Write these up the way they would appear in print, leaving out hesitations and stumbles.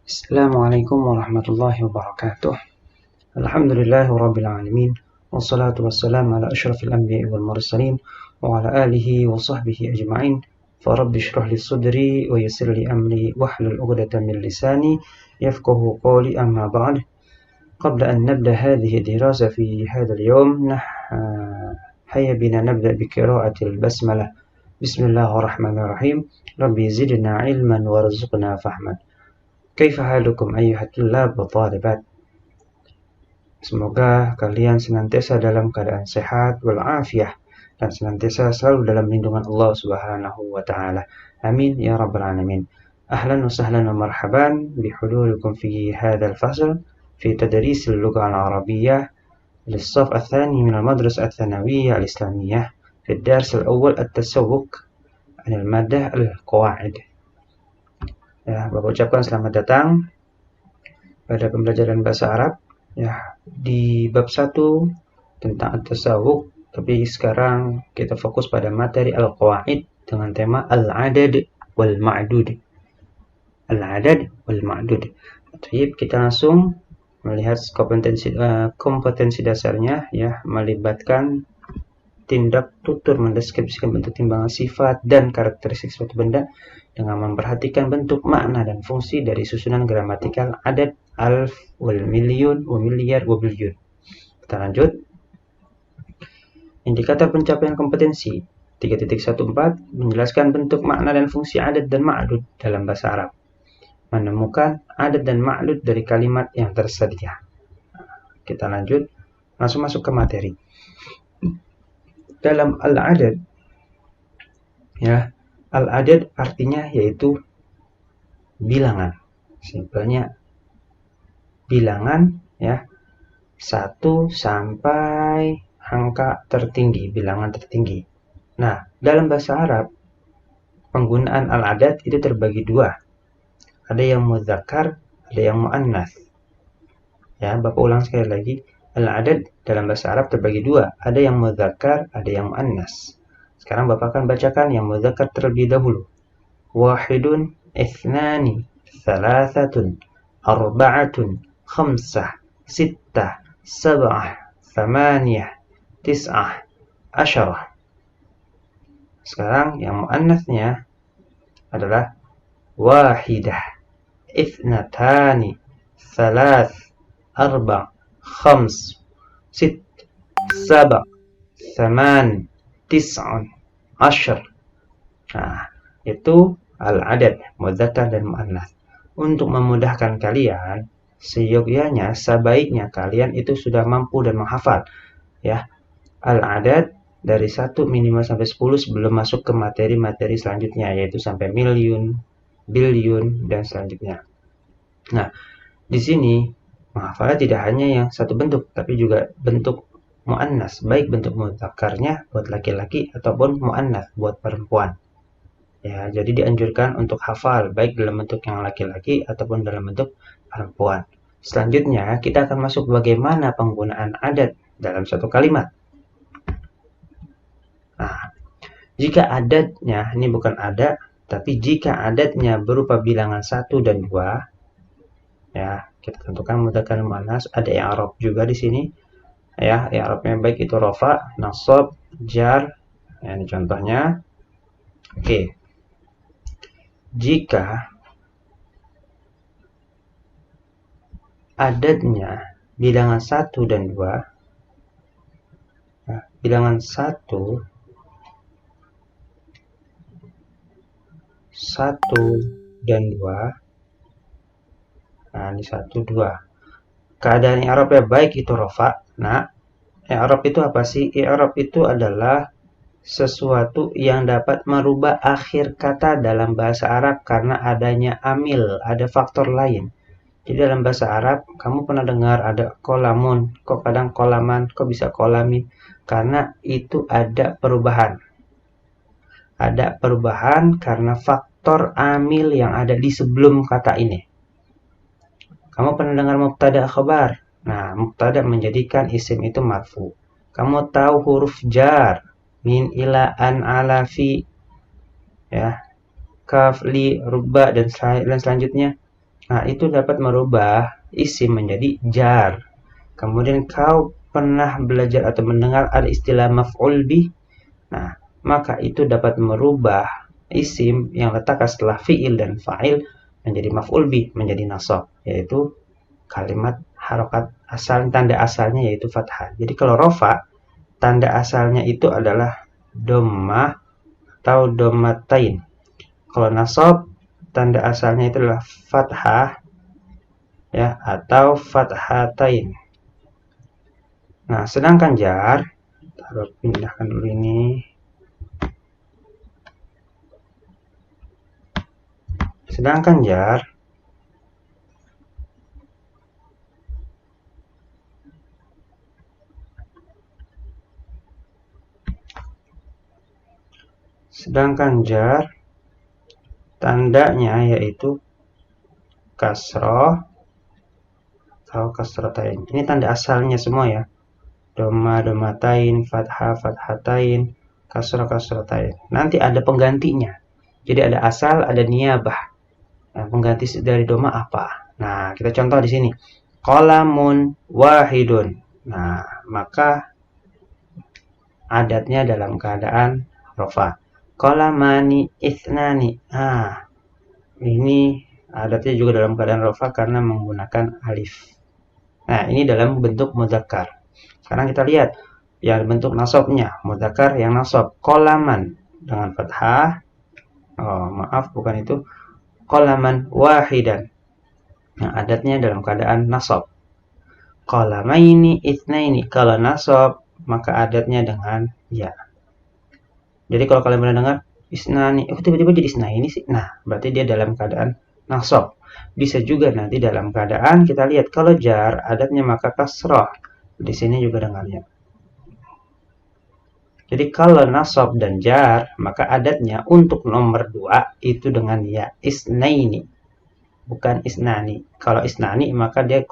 Assalamualaikum warahmatullahi wabarakatuh. Alhamdulillahi rabbil alamin. Wassalatu wassalamu ala asyrafil anbiya'i wal mursalin wa ala alihi wa sahbihi ajma'in. Farabbi shrah li sadri wa yassir li amri wahlul 'uqdatam min lisani yafqahu qawli, amma ba'd. Qabla an nabda hadhihi dirasa fi hadzal yawm, hayya bina nabda bi qira'atil basmalah. Bismillahirrahmanirrahim. Rabbi zidna ilman warzuqna fahman. Kaifa halukum ayyuhat tullab wa talibat. Semoga kalian senantiasa dalam keadaan sehat walafiat dan senantiasa selalu dalam lindungan Allah Subhanahu wa taala. Amin ya rabbal alamin. Ahlan wa sahlan wa marhaban bihudurikum fi hadzal fasl fi tadris al-lugha al-arabiyyah للصف الثاني من المدرسة الثانوية الإسلامية في الدرس الأول التسوق عن المادة القواعد. Ya, Bapak ucapkan selamat datang pada pembelajaran bahasa Arab ya di bab 1 tentang at-tasawwuq, tapi sekarang kita fokus pada materi al-qawaid dengan tema al-adad wal ma'dud. Al-adad wal ma'dud. Baik, kita langsung melihat kompetensi dasarnya ya, melibatkan tindak tutur mendeskripsikan bentuk timbangan sifat dan karakteristik suatu benda dengan memperhatikan bentuk, makna, dan fungsi dari susunan gramatikal adad, alf, wal milyun, wa milyar, wa bilyun. Kita lanjut. Indikator pencapaian kompetensi 3.14 menjelaskan bentuk, makna, dan fungsi adad dan ma'dud dalam bahasa Arab. Menemukan adad dan ma'dud dari kalimat yang tersedia. Kita lanjut, langsung masuk ke materi. Dalam al-adad ya, al-adad artinya yaitu bilangan. Simpelnya bilangan ya, 1 sampai angka tertinggi, bilangan tertinggi. Nah, dalam bahasa Arab penggunaan al-adad itu terbagi dua. Ada yang mudzakkar, ada yang muannas. Ya, Bapak ulang sekali lagi. Al-adad dalam bahasa Arab terbagi dua. Ada yang mudzakkar, ada yang muannas. Sekarang Bapak akan bacakan yang mudzakkar terlebih dahulu. Wahidun, ithnani, thalathatun, arba'atun, khamsah, sittah, sab'ah, thamaniyah, tis'ah, asyarah. Sekarang yang muannasnya adalah wahidah, ithnatani, thalath, arba', khams, sit, saba', thaman, tis'un, asyar. Nah, itu al-adad, mudzakkar dan muannas. Untuk memudahkan kalian, sebaiknya kalian itu sudah mampu dan menghafal ya al-adad dari 1 minimal sampai 10 sebelum masuk ke materi-materi selanjutnya, yaitu sampai milyun, bilyun, dan selanjutnya. Nah, di sini menghafalnya tidak hanya yang satu bentuk, tapi juga bentuk muannas, baik bentuk mudzakarnya buat laki-laki ataupun muannas buat perempuan. Ya, jadi dianjurkan untuk hafal baik dalam bentuk yang laki-laki ataupun dalam bentuk perempuan. Selanjutnya, kita akan masuk bagaimana penggunaan adad dalam satu kalimat. Nah, jika adadnya, ini bukan ada, tapi jika adadnya berupa bilangan 1 dan 2, ya, kita tentukan mudzakkar muannas, ada i'rab juga di sini. Ya, i'rabnya baik itu rafa, nasab, jar. Ya, ini contohnya. Oke. Jika adadnya bilangan 1 dan 2, ya, bilangan 1 dan 2. Nah, ini 1, 2. Keadaan i'rabnya baik itu rafa. Nah, i'rab itu apa sih? I'rab itu adalah sesuatu yang dapat merubah akhir kata dalam bahasa Arab karena adanya amil, ada faktor lain. Jadi dalam bahasa Arab, kamu pernah dengar ada kolamun, kok kadang kolaman, kok bisa kolamin? Karena itu ada perubahan. Ada perubahan karena faktor amil yang ada di sebelum kata ini. Kamu pernah dengar mubtada khabar? Nah, mubtada menjadikan isim itu marfu. Kamu tahu huruf jar, min, ila, an, ala, fi, ya, kaf, li, rubba, dan selanjutnya. Nah, itu dapat merubah isim menjadi jar. Kemudian kau pernah belajar atau mendengar ada istilah maf'ul bih. Nah, maka itu dapat merubah isim yang letak setelah fi'il dan fa'il menjadi maf'ul bih, menjadi nasab, yaitu kalimat harokat asal, tanda asalnya yaitu fathah. Jadi kalau rofa, tanda asalnya itu adalah dhammah atau dhammatain. Kalau nasab, tanda asalnya itu adalah fathah ya atau fathatain. Nah, sedangkan jar, taruh pindahkan dulu ini. Sedangkan jar tandanya yaitu kasroh atau kasrotain. Ini tanda asalnya semua ya. Dhamma, dhammatain, fathah, fathatain, kasroh, kasrotain. Nanti ada penggantinya. Jadi ada asal, ada niyabah. Nah, pengganti dari dhamma apa? Nah, kita contoh di sini. Qalamun wahidun. Nah, maka adatnya dalam keadaan rofa. Qalamani ithnani. Nah, ini adatnya juga dalam keadaan rofa karena menggunakan alif. Nah, ini dalam bentuk mudzakkar. Sekarang kita lihat yang bentuk nasabnya, mudzakkar yang nasab. Qalaman dengan fathah. Oh, maaf, bukan itu. Qalaman wahidan. Yang adatnya dalam keadaan nasab. Qalamaini itsnaini. Kalau nasab, maka adatnya dengan ya. Jadi kalau kalian pernah dengar isnani, tiba-tiba jadi isnaini sih. Nah, berarti dia dalam keadaan nasab. Bisa juga nanti dalam keadaan kita lihat kalau jar adatnya maka kasrah. Di sini juga dengan ya. Jadi kalau nasab dan jar maka adatnya untuk nomor 2 itu dengan ya isnaini. Bukan isnani. Kalau isnani maka dia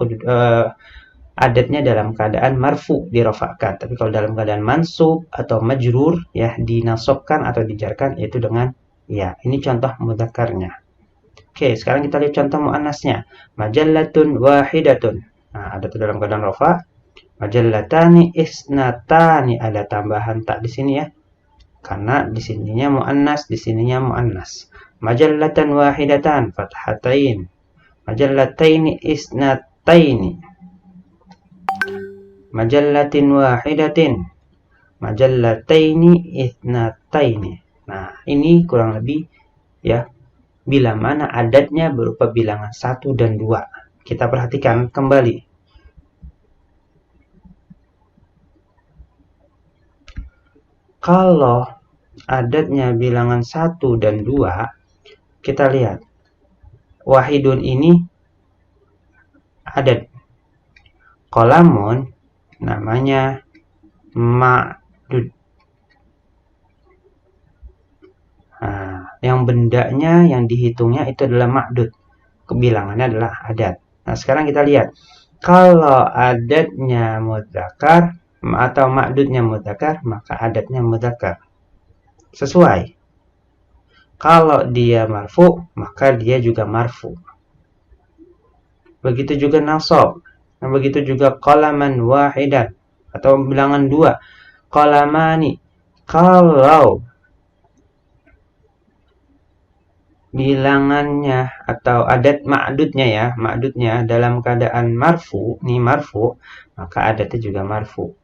adatnya dalam keadaan marfu dirofakkan. Tapi kalau dalam keadaan mansub atau majrur ya dinasobkan atau dijarkan yaitu dengan ya. Ini contoh mudzakarnya. Oke, sekarang kita lihat contoh muannasnya. Majallatun wahidatun. Nah, adat dalam keadaan rofa. Majallatani isnatani, ada tambahan tak di sini ya. Karena di sininya muannas, di sininya muannas. Majallatan wahidatan fathatain. Majallataini isnataini. Majallatin wahidatin, majallataini ithnataini. Nah, ini kurang lebih ya bila mana adatnya berupa bilangan 1 dan 2. Kita perhatikan kembali. Kalau adatnya bilangan 1 dan 2, kita lihat. Wahidun ini adat. Qalamun namanya ma'dud. Nah, yang bendanya yang dihitungnya itu adalah ma'dud. Kebilangannya adalah adat. Nah, sekarang kita lihat. Kalau adatnya mudzakkar atau ma'dudnya mudzakkar, maka adatnya mudzakkar. Sesuai. Kalau dia marfu, maka dia juga marfu. Begitu juga nasab. Nah, begitu juga qalaman wahidan atau bilangan 2. Qalamani. Kalau bilangannya atau adat ma'dudnya ya, ma'dudnya dalam keadaan marfu, maka adatnya juga marfu.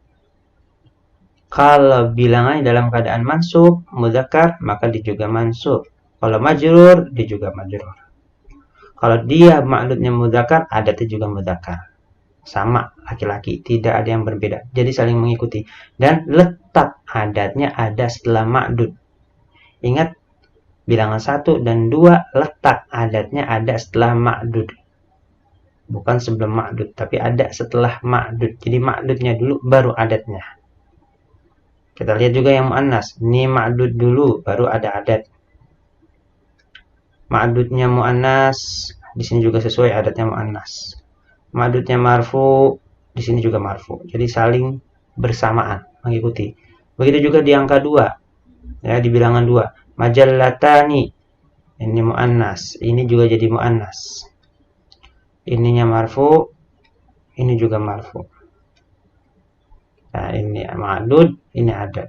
Kalau bilangannya dalam keadaan mansub, mudzakkar, maka dia juga mansub. Kalau majrur, dia juga majrur. Kalau dia ma'dudnya mudzakkar, adatnya juga mudzakkar. Sama laki-laki, tidak ada yang berbeda. Jadi saling mengikuti. Dan letak adatnya ada setelah ma'dud. Ingat, bilangan 1 dan 2 letak adatnya ada setelah ma'dud. Bukan sebelum ma'dud, tapi ada setelah ma'dud. Jadi ma'dudnya dulu, baru adatnya. Kita lihat juga yang mu'annas. Ini ma'dud dulu, baru ada adat. Ma'dudnya mu'annas, di sini juga sesuai adatnya mu'annas. Ma'dudnya marfu, di sini juga marfu. Jadi saling bersamaan, mengikuti. Begitu juga di angka 2. Ya, di bilangan 2. Majallatani. Ini mu'annas, ini juga jadi mu'annas. ininya marfu, ini juga marfu. Nah, ini ma'dud, ini adat.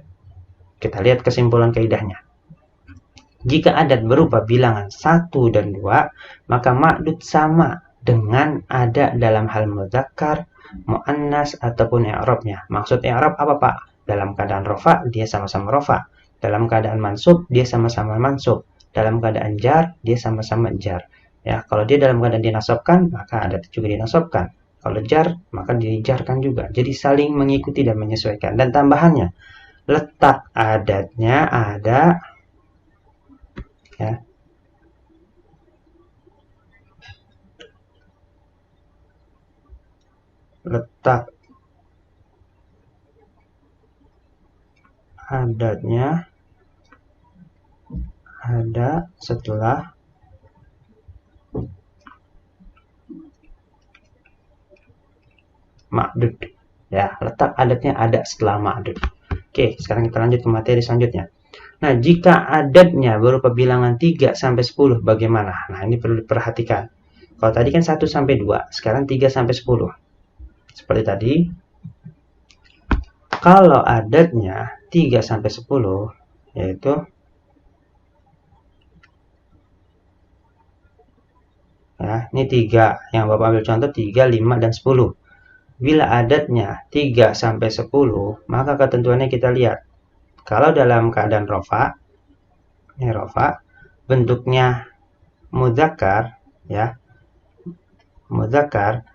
Kita lihat kesimpulan kaidahnya. Jika adat berupa bilangan 1 dan 2, maka ma'dud sama dengan ada dalam hal mudzakkar, muannas ataupun i'rabnya. Maksud i'rab apa, Pak? Dalam keadaan rofa dia sama-sama rofa. Dalam keadaan mansub dia sama-sama mansub. Dalam keadaan jar dia sama-sama jar. Ya, kalau dia dalam keadaan dinasabkan, maka adat juga dinasabkan. Kalau jar, maka dijarkan juga. Jadi saling mengikuti dan menyesuaikan. Dan tambahannya, letak adatnya ada, ya, letak adatnya ada setelah ma'dud. Ya, letak adatnya ada setelah ma'dud. Oke, sekarang kita lanjut ke materi selanjutnya. Nah, jika adatnya berupa bilangan 3 sampai 10 bagaimana? Nah, ini perlu diperhatikan. Kalau tadi kan 1 sampai 2, sekarang 3 sampai 10. Seperti tadi. Kalau adatnya 3 sampai 10 yaitu ya, ini 3 yang Bapak ambil contoh 3, 5 dan 10. Bila adatnya 3 sampai 10, maka ketentuannya kita lihat. Kalau dalam keadaan rofa, ini rofa, bentuknya mudzakkar, ya, mudzakkar,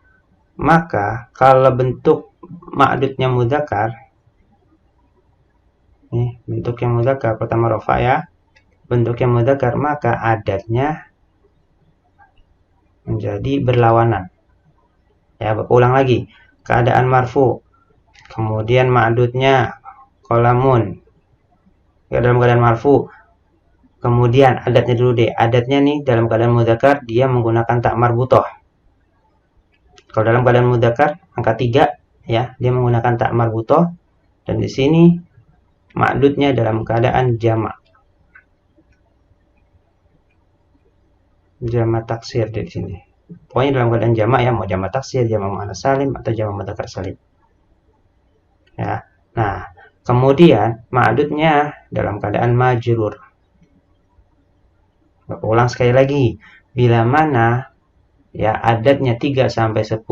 maka kalau bentuk ma'dudnya mudzakkar, ini bentuknya mudzakkar, pertama rofa ya, bentuknya mudzakkar, maka adatnya menjadi berlawanan. Ya, Bapak ulang lagi. Keadaan marfu, kemudian ma'dudnya kolamun, dalam keadaan marfu, kemudian adatnya dulu deh, adatnya nih dalam keadaan mudzakkar dia menggunakan tak marbutoh. Kalau dalam keadaan mudzakkar angka 3 ya, dia menggunakan tak marbutoh, dan di sini ma'dudnya dalam keadaan jamak. Jamak taksir di sini. Pokoknya dalam keadaan jamak ya, mau jamak taksir, jamak muannas salim atau jamak mudzakkar salim. Ya. Nah, kemudian ma'dudnya dalam keadaan majrur. Bapak ulang sekali lagi. Bila mana ya adatnya 3 sampai 10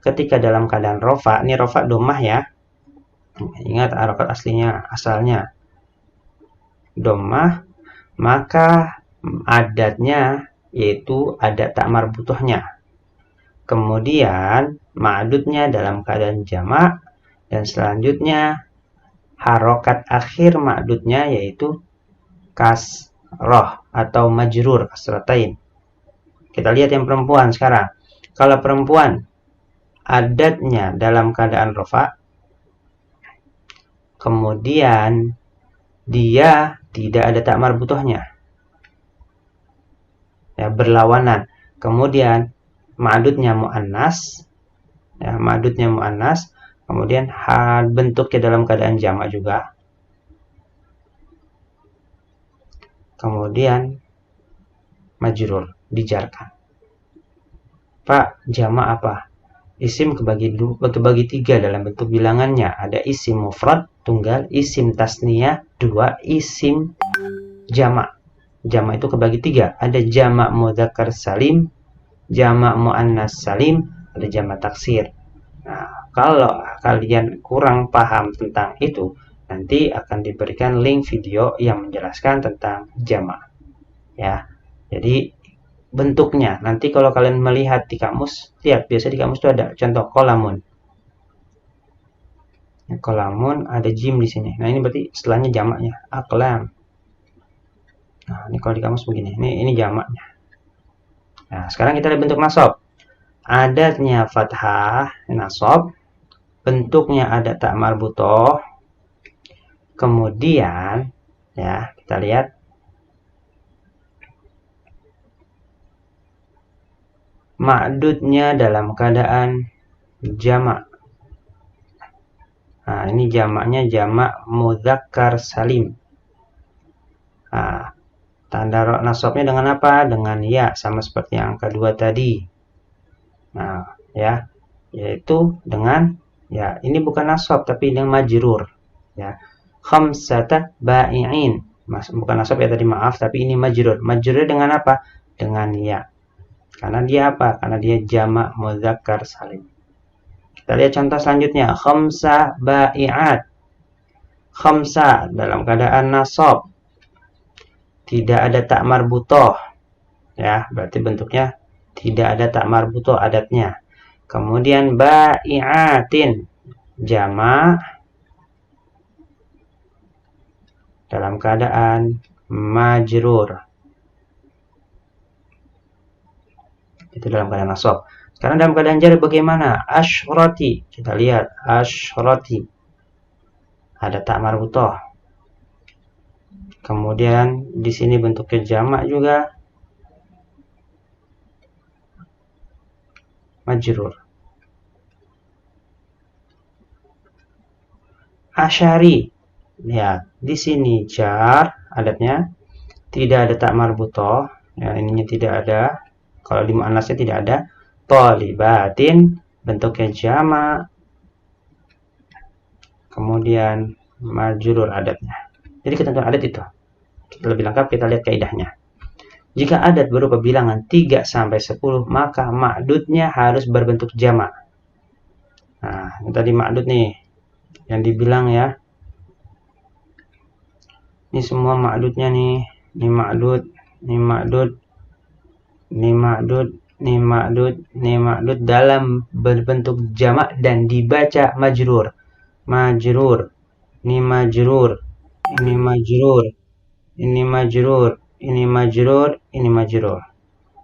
ketika dalam keadaan rofa, ini rofa domah ya. Ingat harokat aslinya asalnya domah, maka adatnya yaitu adat tak marbutohnya. Kemudian ma'dudnya dalam keadaan jamak, dan selanjutnya harokat akhir ma'dudnya yaitu kasroh atau majrur kasratain. Kita lihat yang perempuan sekarang. Kalau perempuan adatnya dalam keadaan rofa, kemudian dia tidak ada tak marbutohnya, ya, berlawanan. Kemudian ma'dudnya muannas, ya, ma'dudnya muannas, kemudian bentuknya dalam keadaan jamak juga. Kemudian majrur, dijarkan. Pak, jamak apa? Isim kebagi 3 dalam bentuk bilangannya. Ada isim mufrad, tunggal, isim tasniyah, 2, isim jamak. Jamak itu kebagi 3. Ada jamak mudzakkar salim, jamak muannas salim, ada jamak taksir. Nah, kalau kalian kurang paham tentang itu, nanti akan diberikan link video yang menjelaskan tentang jamak. Ya, jadi bentuknya nanti kalau kalian melihat di kamus, lihat biasa di kamus itu ada contoh kolamun. Kolamun ada jim di sini. Nah, ini berarti setelahnya jamaknya aklam. Nah, ini kalau di kamus begini. Ini jamaknya. Nah, sekarang kita lihat bentuk nasab. Adatnya fathah nasab, bentuknya ada tak marbutoh. Kemudian ya, kita lihat ma'dudnya dalam keadaan jamak. Nah, ini jamaknya jamak mudzakkar salim. Nah, tanda nasabnya dengan apa? Dengan ya, sama seperti yang angka 2 tadi. Nah, ya, yaitu dengan ya ini bukan nasab tapi dengan majrur. Ya, khamsata ba'i'in. Bukan nasab ya tadi, maaf, tapi ini majrur. Majrur dengan apa? Dengan ya. Karena dia apa? Karena dia jamak mudzakkar salim. Kita lihat contoh selanjutnya. Khamsa ba'i'at. Khamsa dalam keadaan nasab. Tidak ada tak marbutoh. Ya, berarti bentuknya tidak ada tak marbutoh adatnya. Kemudian ba'i'atin jamak dalam keadaan majrur. Itu dalam keadaan nasab. Sekarang dalam keadaan jar bagaimana? Asyrati. Kita lihat asyrati. Ada tak marbutoh. Kemudian di sini bentuknya jamak juga majrur. Asyari. Ya, di sini jar adatnya tidak ada tak marbutoh. Ya, ininya tidak ada. Kalau di muannasnya tidak ada. Thalibatin bentuknya jamak. Kemudian majrur adatnya. Jadi ketentuan adat itu. Lebih lengkap kita lihat kaidahnya. Jika adat berupa bilangan 3 sampai 10, maka ma'dudnya harus berbentuk jamak. Nah, ini tadi ma'dud nih yang dibilang ya. Ini semua ma'dudnya nih. Ini ma'dud, ini ma'dud, ini ma'dud, ini ma'dud, ini ma'dud dalam berbentuk jamak dan dibaca majrur. Majrur. Ini majrur. Ini majrur. Ini majrur. Ini majrur. Ini majrur.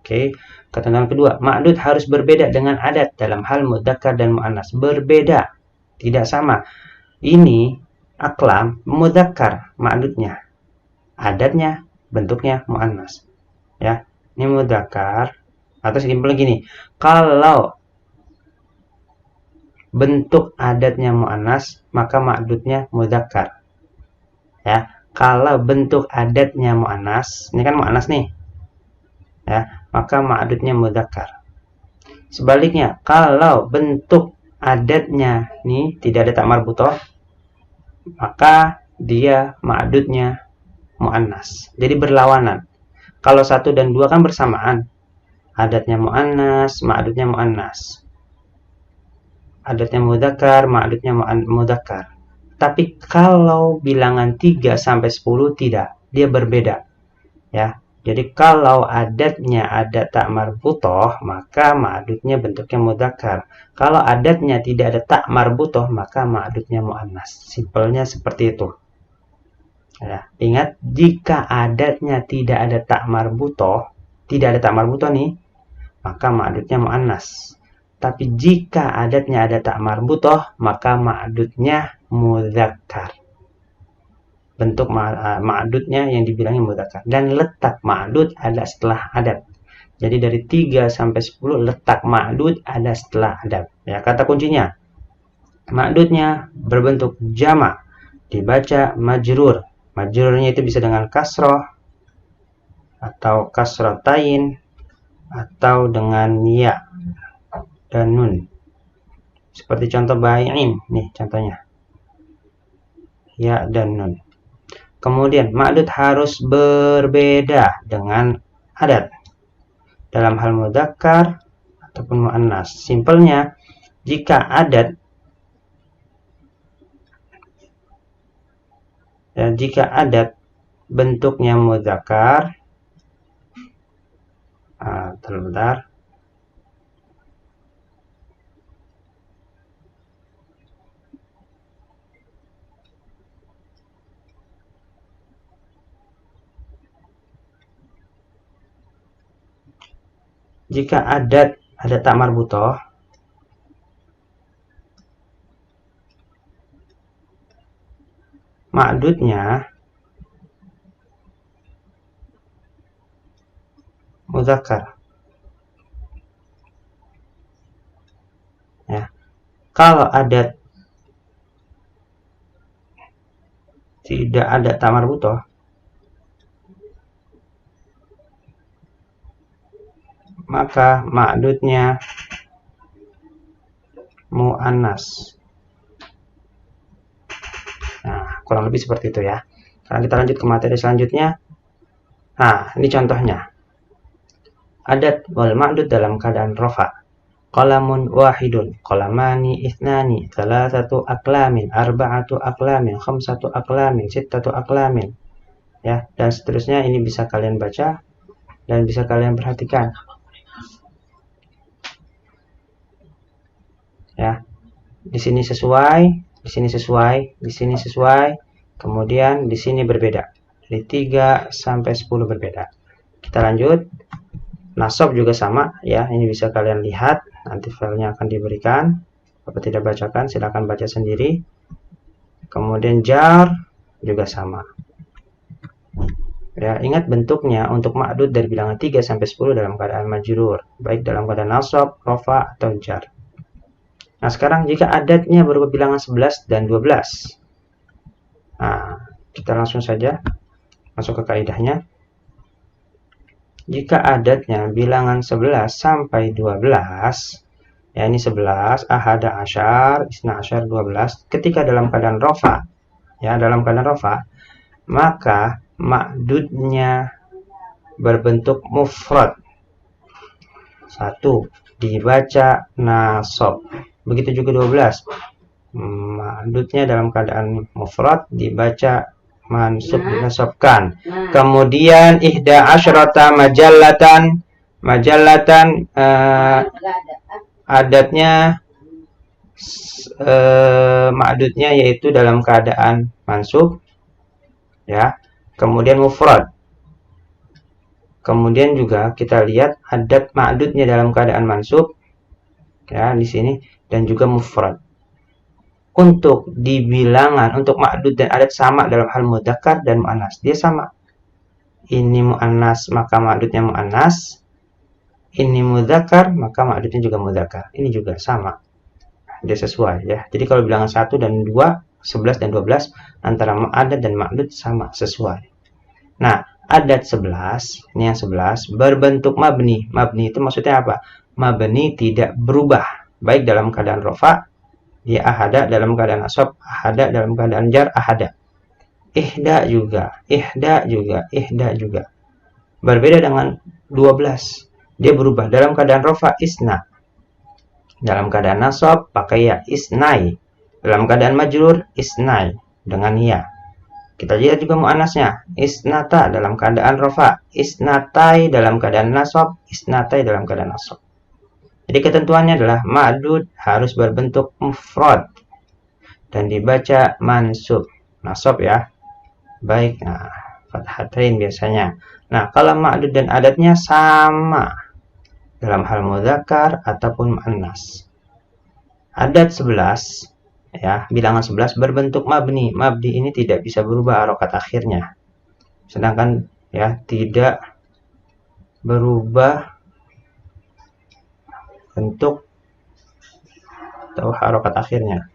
Oke. Ketentuan kedua, ma'dud harus berbeda dengan adat dalam hal mudzakkar dan muannas. Berbeda. Tidak sama. Ini aklam mudzakkar ma'dudnya. Adatnya bentuknya muannas. Ya. Ini mudzakkar atau simpel gini. Kalau bentuk adatnya muannas, maka ma'dudnya mudzakkar. Ya. Kalau bentuk adatnya muannas, ini kan muannas nih. Ya, maka ma'dudnya mudzakkar. Sebaliknya, kalau bentuk adatnya nih tidak ada tak marbutoh, maka dia ma'dudnya muannas. Jadi berlawanan. Kalau 1 dan 2 kan bersamaan. Adatnya muannas, ma'dudnya muannas. Adatnya mudzakkar, ma'dudnya mudzakkar. Tapi kalau bilangan 3 sampai 10 tidak, dia berbeda. Ya. Jadi kalau adatnya ada tak marbutoh, maka ma'dudnya bentuknya mudzakkar. Kalau adatnya tidak ada tak marbutoh, maka ma'dudnya muannas. Simpelnya seperti itu. Ya, ingat, jika adatnya tidak ada tak marbutoh, nih, maka ma'dudnya muannas. Tapi jika adatnya ada tak marbutoh, maka ma'dudnya mudzakkar. Bentuk ma'dudnya yang dibilangnya mudzakkar. Dan letak ma'dud ada setelah adat. Jadi dari 3 sampai 10 letak ma'dud ada setelah adat. Ya, kata kuncinya, ma'dudnya berbentuk jamak, dibaca majrur. Majrurnya itu bisa dengan kasroh atau kasrotain atau dengan ya dan nun. Seperti contoh ba'i'in nih contohnya. Ya dan nun. Kemudian ma'dud harus berbeda dengan adat dalam hal mudzakkar ataupun muannas. Simpelnya, jika adat bentuknya mudzakkar, bentar. Jika adat ada tak marbutoh, ma'dudnya mudzakkar. Ya. Kalau adat tidak ada tak marbutoh, maka ma'dudnya muannas. Nah, kurang lebih seperti itu ya. Sekarang kita lanjut ke materi selanjutnya. Nah, ini contohnya. Adat wal ma'dud dalam keadaan rofa. Qalamun wahidun, qalamani ithnani, thalathatu aklamin, arba'atu aklamin, khamsatu aklamin, sittatu aklamin. Ya, dan seterusnya ini bisa kalian baca dan bisa kalian perhatikan. Ya. Di sini sesuai, di sini sesuai, di sini sesuai, kemudian di sini berbeda. Dari 3 sampai 10 berbeda. Kita lanjut. Nasab juga sama ya, ini bisa kalian lihat, nanti filenya akan diberikan. Bapak tidak bacakan, silakan baca sendiri. Kemudian jar juga sama. Ya, ingat bentuknya untuk ma'dud dari bilangan 3 sampai 10 dalam keadaan majrur, baik dalam keadaan nasab, rafa atau jar. Nah, sekarang jika adatnya berupa bilangan 11 dan 12. Nah, kita langsung saja masuk ke kaidahnya. Jika adatnya bilangan 11 sampai 12, ya ini 11, ahada asyar, isna asyar 12, ketika dalam keadaan rofa, ya dalam keadaan rofa, maka ma'dudnya berbentuk mufrad. 1. Dibaca nasab. Begitu juga 12. Ma'dudnya dalam keadaan mufrad, dibaca mansub, dinasabkan. Kemudian ihda asyrata majallatan, adatnya ma'dudnya yaitu dalam keadaan mansub, ya. Kemudian mufrad. Kemudian juga kita lihat adat ma'dudnya dalam keadaan mansub, ya di sini, dan juga mufrad. Untuk di bilangan, untuk ma'dud dan adat sama dalam hal mudzakkar dan mu'annas. Dia sama. Ini mu'annas, maka ma'dudnya mu'annas. Ini mudzakkar, maka ma'dudnya juga mudzakkar. Ini juga sama. Dia sesuai ya. Jadi kalau bilangan 1 dan 2, 11 dan 12, antara adat dan ma'dud sama, sesuai. Nah, adat 11, ini yang 11, berbentuk mabni. Mabni itu maksudnya apa? Mabni tidak berubah. Baik dalam keadaan rofa, ya ahada dalam keadaan nasab, ahada dalam keadaan jar, ahada. Ihda juga, ihda juga, ihda juga. Berbeda dengan 12. Dia berubah dalam keadaan rofa, isna. Dalam keadaan nasab, pakai ya, isnai. Dalam keadaan majrur, isnai. Dengan ya. Kita lihat juga mu'annasnya. Isnata dalam keadaan rofa, isnatai dalam keadaan nasab, isnatai dalam keadaan nasab. Jadi ketentuannya adalah ma'dud harus berbentuk mufrad dan dibaca mansub, nasab ya. Baik, nah fathatain biasanya. Nah, kalau ma'dud dan adatnya sama dalam hal mudzakkar ataupun muannas. Adat 11 ya, bilangan 11 berbentuk mabni. Mabni ini tidak bisa berubah harokat akhirnya. Sedangkan ya tidak berubah bentuk atau harokat akhirnya.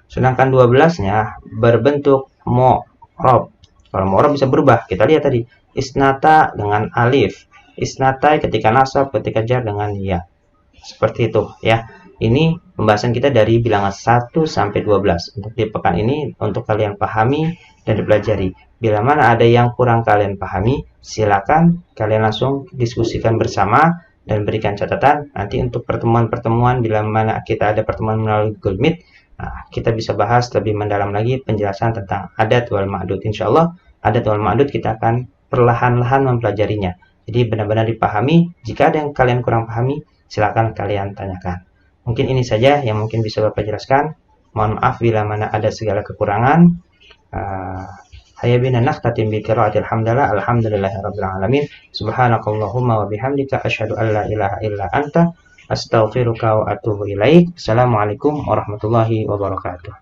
Sedangkan 12-nya berbentuk mu'rab. Kalau mu'rab bisa berubah. Kita lihat tadi, isnata dengan alif, isnatai ketika nasab, ketika jar dengan ya. Seperti itu ya. Ini pembahasan kita dari bilangan 1 sampai 12. Untuk di pekan ini untuk kalian pahami dan dipelajari. Bila mana ada yang kurang kalian pahami, silakan kalian langsung diskusikan bersama dan berikan catatan. Nanti untuk pertemuan-pertemuan bila mana kita ada pertemuan melalui Google Meet, nah, kita bisa bahas lebih mendalam lagi penjelasan tentang adat wal ma'dud. Insyaallah adat wal ma'dud kita akan perlahan-lahan mempelajarinya. Jadi benar-benar dipahami. Jika ada yang kalian kurang pahami, silakan kalian tanyakan. Mungkin ini saja yang mungkin bisa Bapak jelaskan. Mohon maaf bila mana ada segala kekurangan. Hayya bina nakhtatim bi qiraatil hamdalah alhamdulillahirabbil alamin. Subhanakallahumma wa bihamdika asyhadu an la ilaha illa anta astaghfiruka wa atubu ilaik. Assalamualaikum warahmatullahi wabarakatuh.